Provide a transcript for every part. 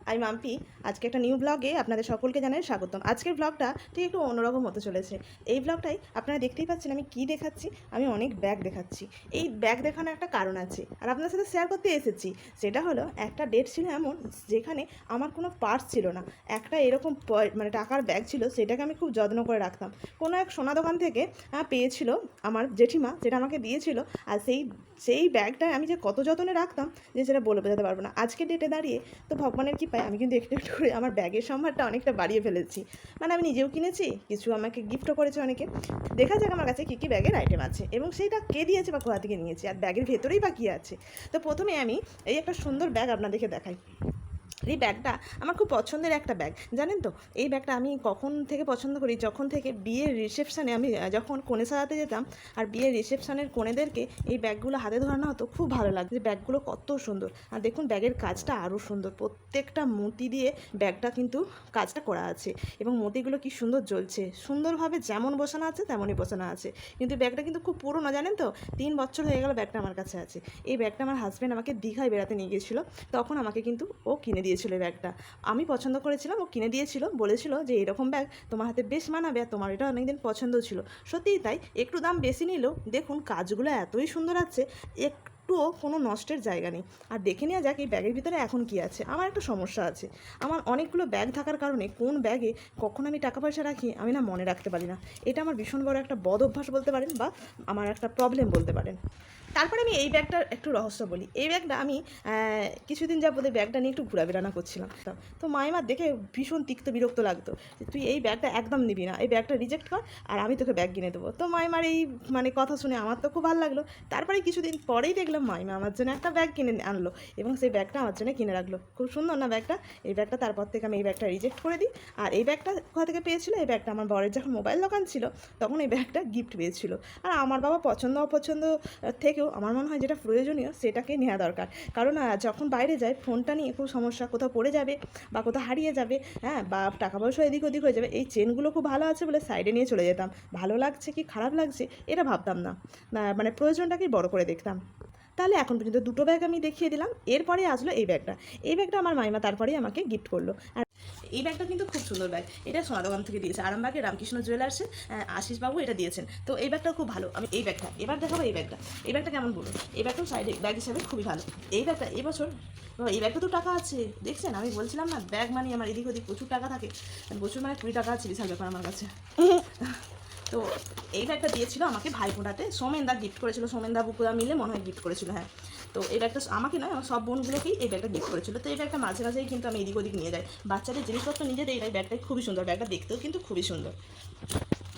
আমি মাম্পি। আজকে একটা নিউ ব্লগে আপনাদের সকলকে জানাই স্বাগতম। আজকের ব্লগটা ঠিক একটু অন্যরকম হতে চলেছে। এই ব্লগটাই আপনারা দেখতেই পাচ্ছেন আমি কি দেখাচ্ছি। আমি অনেক ব্যাগ দেখাচ্ছি। এই ব্যাগ দেখানোর একটা কারণ আছে আর আপনাদের সাথে শেয়ার করতে এসেছি। সেটা হলো একটা ডেট ছিল এমন যেখানে আমার কোনো পার্স ছিল না। একটা এরকম মানে টাকার ব্যাগ ছিল, সেটাকে আমি খুব যত্ন করে রাখতাম। কোনো এক সোনা দোকান থেকে পেয়েছিল আমার জেঠিমা, যেটা আমাকে দিয়েছিল। আর সেই ব্যাগটায় আমি যে কত যত্নে রাখতাম যে সেটা বলে বোঝাতে পারবো না। আজকে ডেটে দাঁড়িয়ে তো ভগবানের কৃপায় আমি কিন্তু একটু একটু করে আমার ব্যাগের সম্ভারটা অনেকটা বাড়িয়ে ফেলেছি। মানে আমি নিজেও কিনেছি, কিছু আমাকে গিফটও করেছে অনেকে। দেখা যাক আমার কাছে কী কী ব্যাগের আইটেম আছে এবং সেইটা কে দিয়েছে বা কোথা থেকে নিয়েছি, আর ব্যাগের ভেতরেই বা কী আছে। তো প্রথমে আমি এই একটা সুন্দর ব্যাগ আপনাদেরকে দেখাই। এই ব্যাগটা আমার খুব পছন্দের একটা ব্যাগ, জানেন তো। এই ব্যাগটা আমি কখন থেকে পছন্দ করি, যখন থেকে বিয়ের রিসেপশানে আমি যখন কনে সাজাতে যেতাম আর বিয়ের রিসেপশানের কনেদেরকে এই ব্যাগগুলো হাতে ধরানো হতো, খুব ভালো লাগে যে ব্যাগগুলো কত সুন্দর। আর দেখুন ব্যাগের কাজটা আরও সুন্দর, প্রত্যেকটা মতি দিয়ে ব্যাগটা কিন্তু কাজটা করা আছে এবং মতিগুলো কি সুন্দর জ্বলছে, সুন্দরভাবে যেমন বসানো আছে তেমনই বসানো আছে। কিন্তু ব্যাগটা কিন্তু খুব পুরনো, জানেন তো, 3 বছর হয়ে গেল ব্যাগটা আমার কাছে আছে। এই ব্যাগটা আমার হাজব্যান্ড আমাকে দীঘায় বেড়াতে নিয়ে গিয়েছিলো, তখন আমাকে কিন্তু ও কিনে দিয়েছিল এই ব্যাগটা। আমি পছন্দ করেছিলাম, ও কিনে দিয়েছিল, বলেছিল যে এরকম ব্যাগ তোমার হাতে বেশ মানাবে আর তোমার এটা অনেকদিন পছন্দ ছিল। সত্যিই তাই, একটু দাম বেশি নিলেও দেখুন কাজগুলো এতই সুন্দর আছে, একটুও কোনো নষ্টের জায়গা নেই। আর দেখে নেওয়া যাক এই ব্যাগের ভিতরে এখন কি আছে। আমার একটা সমস্যা আছে, আমার অনেকগুলো ব্যাগ থাকার কারণে কোন ব্যাগে কখন আমি টাকা পয়সা রাখি আমি না মনে রাখতে পারি না। এটা আমার ভীষণ বড় একটা বদ অভ্যাস বলতে পারেন বা আমার একটা প্রবলেম বলতে পারেন। তারপরে আমি এই ব্যাগটার একটু রহস্য বলি। এই ব্যাগটা আমি কিছুদিন যাবত এই ব্যাগটা নিয়ে একটু ঘোরাফেরা করছিলাম, তো মাইমার দেখে ভীষণ তিক্ত বিরক্ত লাগতো যে তুই এই ব্যাগটা একদম নিবি না, এই ব্যাগটা রিজেক্ট কর আর আমি তোকে ব্যাগ কিনে দেবো। তো মাইমার এই মানে কথা শুনে আমার তো খুব ভালো লাগলো। তারপরে কিছুদিন পরেই দেখলাম মাইমা আমার জন্য একটা ব্যাগ কিনে আনলো এবং সেই ব্যাগটা আমার জন্য কিনে রাখলো। খুব সুন্দর না ব্যাগটা? এই ব্যাগটা তারপর থেকে আমি এই ব্যাগটা রিজেক্ট করে দিই। আর এই ব্যাগটা কোথা থেকে পেয়েছিল, এই ব্যাগটা আমার বরের যখন মোবাইল দোকান ছিল তখন এই ব্যাগটা গিফট পেয়েছিল। আর আমার বাবা পছন্দ অপছন্দ থেকেও আমার মনে হয় যেটা প্রয়োজনীয় সেটাকে নেওয়া দরকার। কারণ যখন বাইরে যায় ফোনটা নিয়ে খুব সমস্যা, কোথাও পড়ে যাবে বা কোথাও হারিয়ে যাবে, হ্যাঁ, বা টাকা পয়সা এদিক ওদিক হয়ে যাবে। এই চেনগুলো খুব ভালো আছে বলে সাইডে নিয়ে চলে যেতাম। ভালো লাগছে কি খারাপ লাগছে এটা ভাবতাম না, মানে প্রয়োজনটাকেই বড় করে দেখতাম। তাহলে এখন পর্যন্ত দুটো ব্যাগ আমি দেখিয়ে দিলাম। এরপরে আসলো এই ব্যাগটা। এই ব্যাগটা আমার মাইমা তারপরেই আমাকে গিফট করলো। আর এই ব্যাগটা কিন্তু খুব সুন্দর ব্যাগ, এটা সোনা দোকান থেকে দিয়েছে, আরামবাগের রামকৃষ্ণ জুয়েলার্সে আশিসবাবু এটা দিয়েছেন। তো এই ব্যাগটাও খুব ভালো। আমি এই ব্যাগটা এবার দেখাবো। এই ব্যাগটা কেমন বলুন? এই ব্যাগটাও সাইডে ব্যাগ হিসাবে খুবই ভালো। এই ব্যাগটা এবছর, এই ব্যাগটা তো টাকা আছে দেখছেন, আমি বলছিলাম না ব্যাগ মানে আমার এদিক ওদিক প্রচুর টাকা থাকে, প্রচুর মানে 20 টাকা আছে বিশাল ব্যাপার আমার কাছে। তো এই ব্যাগটা দিয়েছিল আমাকে ভাইফোঁটাতে, সোমেনদা গিফট করেছিল, সোমেনদা বুকুদা মিলে মনে হয় গিফট করেছিল, হ্যাঁ। তো এই ব্যাগটা আমাকে নয়, আমার সব বোনগুলোকেই এই ব্যাগটা গিফট করেছিল। তো এই ব্যাগটা মাঝে মাঝেই কিন্তু আমি এদিক ওদিক নিয়ে যাই, বাচ্চাদের জিনিসপত্র নিজে দেয়। এই ব্যাগটাই খুবই সুন্দর, ব্যাগটা দেখতেও কিন্তু খুবই সুন্দর।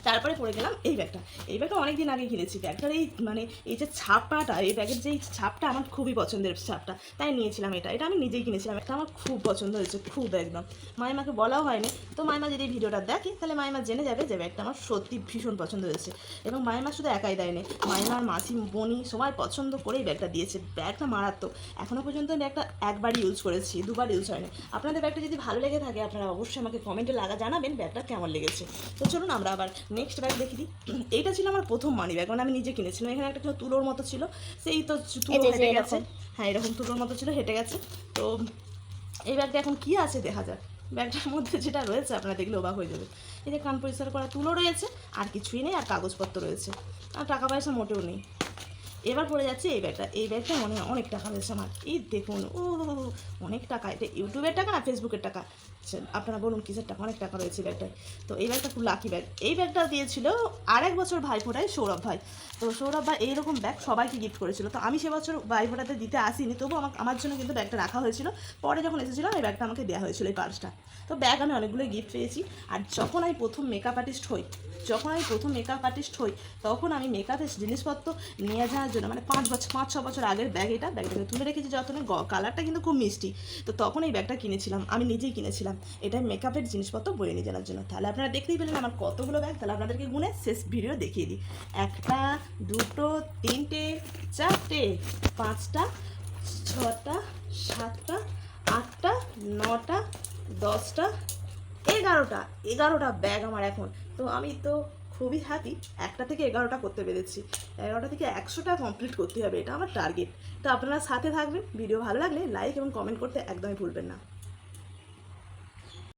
তারপরে পড়ে গেলাম এই ব্যাগটা অনেক দিন আগে কিনেছি। ব্যাগটার এই মানে এই যে ছাপটা, এই ব্যাগের যে ছাপটা আমার খুবই পছন্দের ছাপটা, তাই নিয়েছিলাম। এটা আমি নিজেই কিনেছিলাম, এটা আমার খুব পছন্দ হয়েছে, খুব একদম। মাইমাকে বলাও হয়নি। তো মাইমা যদি ভিডিওটা দেখে তাহলে মাইমা জেনে যাবে যে ব্যাগটা আমার সত্যি ভীষণ পছন্দ হয়েছে। এবং মাইমা শুধু একাই দেয়নি, মাইমার মাসি বনি সবাই পছন্দ করেই ব্যাগটা দিয়েছে। ব্যাগটা মারাত্মক। এখনও পর্যন্ত ব্যাগটা একবারই ইউজ করেছি, দুবার ইউজ হয়নি। আপনাদের ব্যাগটা যদি ভালো লেগে থাকে আপনারা অবশ্যই আমাকে কমেন্টে জানাবেন ব্যাগটা কেমন লেগেছে। তো চলুন আমরা আবার নেক্সট ব্যাগ দেখি দিই। এইটা ছিল আমার প্রথম মানি ব্যাগ, মানে আমি নিজে কিনেছিলাম। এখানে একটা তুলোর মতো ছিল, সেই তো তুলো হেঁটে গেছে, হ্যাঁ এরকম তুলোর মতো ছিল, হেঁটে গেছে। তো এই ব্যাগটা এখন কী আছে দেখা যাক। ব্যাগটার মধ্যে যেটা রয়েছে আপনারা দেখলে অবাক হয়ে যাবে। এই যে কান পরিষ্কার করা তুলো রয়েছে, আর কিছুই নেই, আর কাগজপত্র রয়েছে, আর টাকা পয়সা মোটেও নেই। এবার পড়ে যাচ্ছে এই ব্যাগটা মনে হয় অনেক টাকা রয়েছে আমার। এই দেখুন, ও অনেক টাকা। এটা ইউটিউবের টাকা না ফেসবুকের টাকা, আপনারা বলুন কিসের টাকা, অনেক টাকা রয়েছে ব্যাগটায়। তো এই ব্যাগটা খুব লাকি ব্যাগ। এই ব্যাগটা দিয়েছিল আরেক বছর ভাইফোঁটায় সৌরভ ভাই। তো সৌরভ ভাই এইরকম ব্যাগ সবাইকে গিফট করেছিল। তো আমি সে বছর ভাইফোঁটাতে দিতে আসিনি, তবু আমার জন্য কিন্তু ব্যাগটা রাখা হয়েছিল। পরে যখন এসেছিলাম এই ব্যাগটা আমাকে দেওয়া হয়েছিল, এই পার্সটা। তো ব্যাগ আমি অনেকগুলোই গিফট পেয়েছি। আর যখন আমি প্রথম মেকআপ আর্টিস্ট হই তখন আমি মেকআপের জিনিসপত্র নিয়ে যাওয়ার জন্য, মানে 5-6 বছর আগের ব্যাগ, ব্যাগটাকে তুলে রেখেছি যতনে, কালারটা কিন্তু খুব মিষ্টি। তো তখন এই ব্যাগটা কিনেছিলাম, আমি নিজেই কিনেছিলাম এটা মেকআপের জিনিসপত্র বয়ে নিয়ে জানার জন্য। তাহলে আপনারা দেখতেই পেলেন আমার কতগুলো ব্যাগ। তাহলে আপনাদেরকে গুনে শেষ ভিডিও দেখিয়ে দিই। 1টা 2টো 3টে 4টে 5টা 6টা 7টা 8টা 9টা 10টা 11টা ব্যাগ আমার এখন। তো আমি তো খুবই হ্যাপি, 1টা থেকে 11টা করতে পেরেছি। 11টা থেকে 100টা কমপ্লিট করতে হবে, এটা আমার টার্গেট। তো আপনারা সাথে থাকবেন। ভিডিও ভালো লাগলে লাইক এবং কমেন্ট করতে একদমই ভুলবেন না।